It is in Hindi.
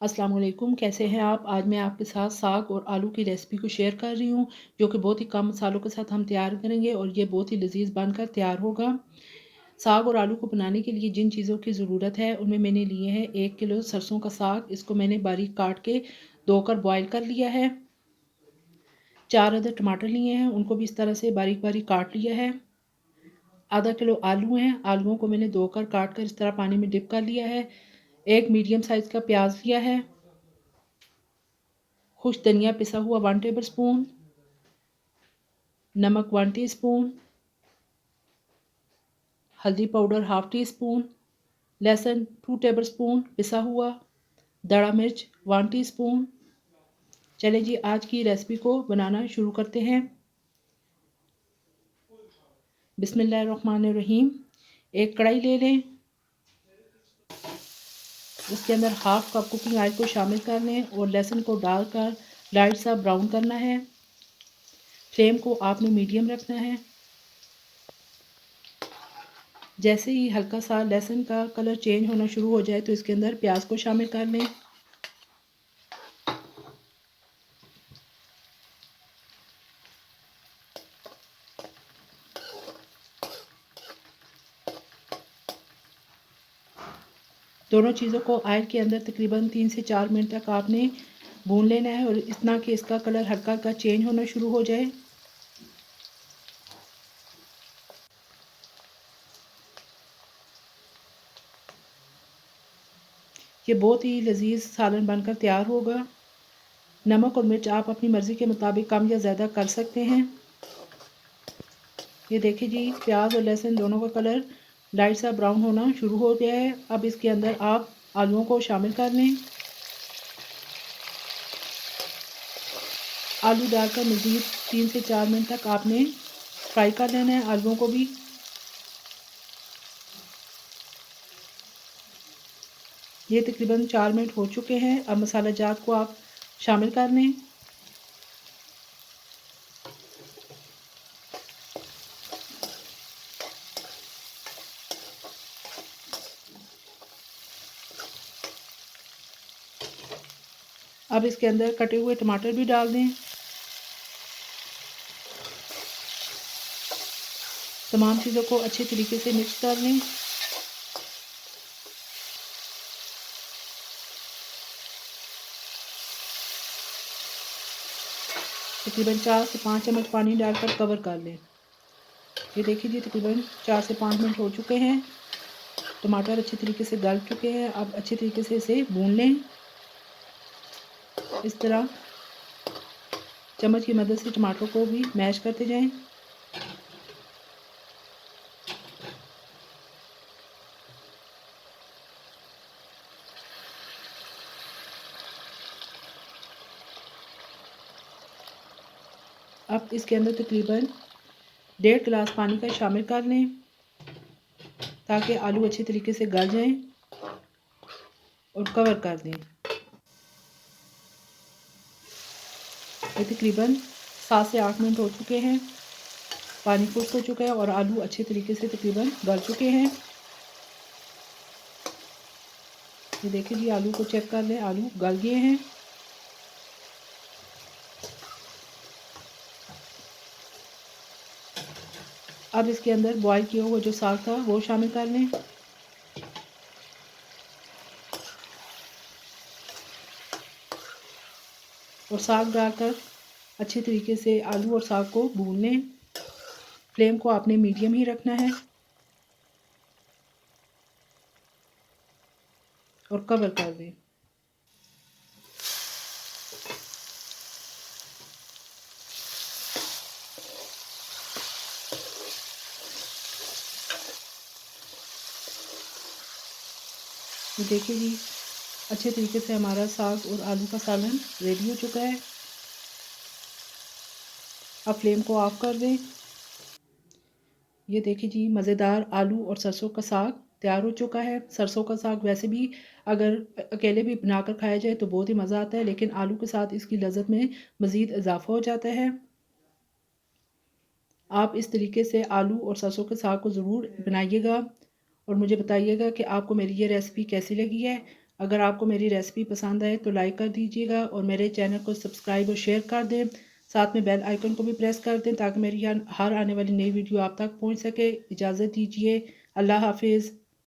अस्सलाम वालेकुम, कैसे हैं आप? आज मैं आपके साथ साग और आलू की रेसिपी को शेयर कर रही हूँ, जो कि बहुत ही कम मसालों के साथ हम तैयार करेंगे और ये बहुत ही लज़ीज़ बनकर तैयार होगा। साग और आलू को बनाने के लिए जिन चीज़ों की ज़रूरत है, उनमें मैंने लिए हैं 1 किलो सरसों का साग, इसको मैंने बारीक काट के धोकर बॉयल कर लिया है। 4 अदद टमाटर लिए हैं, उनको भी इस तरह से बारीक-बारीक काट लिया है। आधा किलो आलू हैं, आलूओं को मैंने धोकर काट कर इस तरह पानी में डिप कर लिया है। 1 मीडियम साइज़ का प्याज़ लिया है। खुश्क धनिया पिसा हुआ 1 टेबलस्पून, नमक 1 टीस्पून, हल्दी पाउडर हाफ़ टी स्पून, लहसुन 2 टेबलस्पून पिसा हुआ, दड़ा मिर्च 1 टीस्पून। चलिए जी आज की रेसिपी को बनाना शुरू करते हैं। बिस्मिल्लाहिर्रहमानिर्रहीम। एक कढ़ाई ले लें, उसके अंदर हाफ़ कप कुकिंग ऑयल को शामिल कर लें और लहसुन को डालकर लाइट सा ब्राउन करना है। फ्लेम को आपने मीडियम रखना है। जैसे ही हल्का सा लहसुन का कलर चेंज होना शुरू हो जाए तो इसके अंदर प्याज को शामिल कर लें। दोनों चीज़ों को ऑयल के अंदर तकरीबन 3 से 4 मिनट तक आपने भून लेना है और इतना कि इसका कलर हल्का हल्का चेंज होना शुरू हो जाए। ये बहुत ही लजीज सालन बनकर तैयार होगा। नमक और मिर्च आप अपनी मर्ज़ी के मुताबिक कम या ज़्यादा कर सकते हैं। ये देखिए जी प्याज और लहसुन दोनों का कलर लाइट सा ब्राउन होना शुरू हो गया है। अब इसके अंदर आप आलूओं को शामिल कर लें। आलू डालकर मज़ीद 3 से 4 मिनट तक आपने फ्राई कर लेना है आलूओं को भी। ये तकरीबन 4 मिनट हो चुके हैं। अब मसाला जात को आप शामिल कर लें। अब इसके अंदर कटे हुए टमाटर भी डाल दें। तमाम चीज़ों को अच्छे तरीके से मिक्स कर लें। तकरीबन 4 से 5 चम्मच पानी डालकर कवर कर लें। ये देखिए जी तकरीबन 4 से 5 मिनट हो चुके हैं। टमाटर अच्छे तरीके से गल चुके हैं। अब अच्छे तरीके से इसे भून लें। इस तरह चम्मच की मदद से टमाटर को भी मैश करते जाएं। अब इसके अंदर तकरीबन 1.5 गिलास पानी का शामिल कर लें ताकि आलू अच्छे तरीके से गल जाएं और कवर कर दें। ये तकरीबन 7 से 8 मिनट हो चुके हैं। पानी खुश्क हो चुका है और आलू अच्छे तरीके से तकरीबन गल चुके हैं। ये देखिए जी आलू को चेक कर लें, आलू गल गए हैं। अब इसके अंदर बॉयल किया हुआ जो साग था वो शामिल कर लें। और साग डालकर अच्छे तरीके से आलू और साग को भून लें। फ्लेम को आपने मीडियम ही रखना है और कवर कर दें। ये देखिए जी अच्छे तरीके से हमारा साग और आलू का सालन रेडी हो चुका है। अब फ्लेम को ऑफ कर दें। ये देखिए जी मज़ेदार आलू और सरसों का साग तैयार हो चुका है। सरसों का साग वैसे भी अगर अकेले भी बनाकर खाया जाए तो बहुत ही मज़ा आता है, लेकिन आलू के साथ इसकी लज़्ज़त में मज़ीद इजाफ़ा हो जाता है। आप इस तरीके से आलू और सरसों के साग को ज़रूर बनाइएगा और मुझे बताइएगा कि आपको मेरी ये रेसिपी कैसी लगी है। अगर आपको मेरी रेसिपी पसंद आए तो लाइक कर दीजिएगा और मेरे चैनल को सब्सक्राइब और शेयर कर दें। साथ में बेल आइकन को भी प्रेस कर दें ताकि मेरी हर आने वाली नई वीडियो आप तक पहुंच सके। इजाज़त दीजिए। अल्लाह हाफिज़।